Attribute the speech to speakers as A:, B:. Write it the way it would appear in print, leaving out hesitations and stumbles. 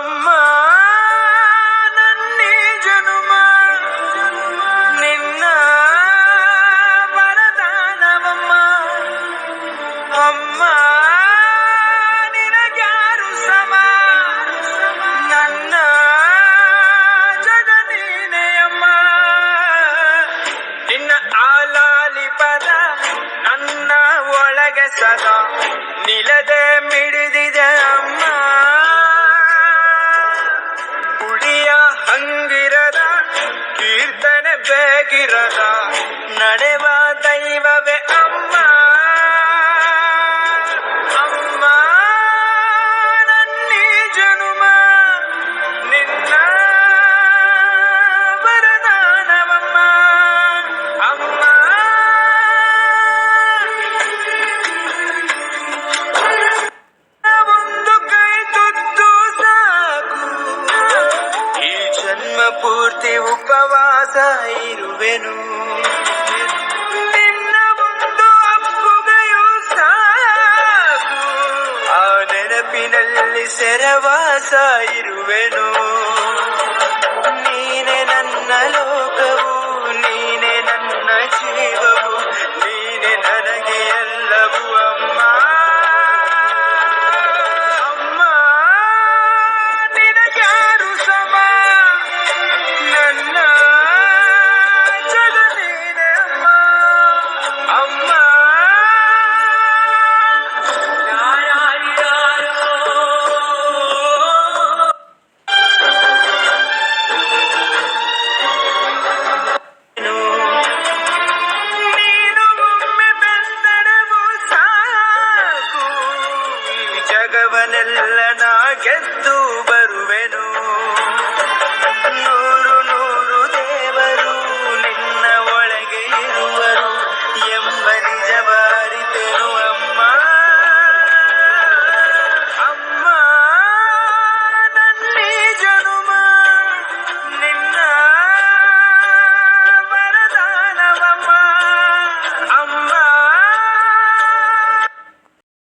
A: ಅಮ್ಮ ನನ್ನಿ ಜನುಮ ನಿನ್ನ ವರದಾನವಮ್ಮ. ಅಮ್ಮ ನಿನಗ್ಯಾರು ಸಮ, ನನ್ನ ಜಗ ನೀನೆಯಮ್ಮ. ನಿನ್ನ ಆಲಾಲಿ ಪದ ನನ್ನ ಒಳಗೆ ಸದಾ ನಿಲದೆ ಮಿಡಿದಿದೆ ಅಮ್ಮ. ಕುಡಿಯ ಹಂಗಿರದ ಕೀರ್ತನೆ ಬೇಗಿರದ ನಡೆವ ದೈವವೇ ಅಮ್ಮ. ಅಮ್ಮ ನನ್ನಿ ಜನುಮ ನಿನ್ನ ವರದಾನವಮ್ಮ. ಅಮ್ಮ ಒಂದು ಕೈ ತುತ್ತು ಸಾಕು, ಈ ಜನ್ಮ ಪೂರ್ತಿ ಉಪವಾಸ ಇರುವೆನು. ನಿನ್ನ ಒಂದು ಅಪ್ಪುಗೆಯೂ ಸಾಕು, ಆ ನೆನಪಿನಲ್ಲಿ ಸೆರವಾಸ ಇರುವೆನು. ನೀನೆ ನನ್ನ ಲೋಕವು, ನೀನೆ ನನ್ನ ಜೀವವು, ನೀನೆ ನನಗೆ ಎಲ್ಲವೂ ಅಮ್ಮ. ಅಮ್ಮ ನಿನಗ್ಯಾರು ಸಮ, ನನ್ನ ಜಗ ನೀನೆ ಅಮ್ಮ. ಅಮ್ಮ ನೀನು ಒಮ್ಮೆ ಬೆಂದಡವು ಸಾಕು, ಈ ಜಗವನ್ನೆಲ್ಲ ನಾ ಗೆದ್ದು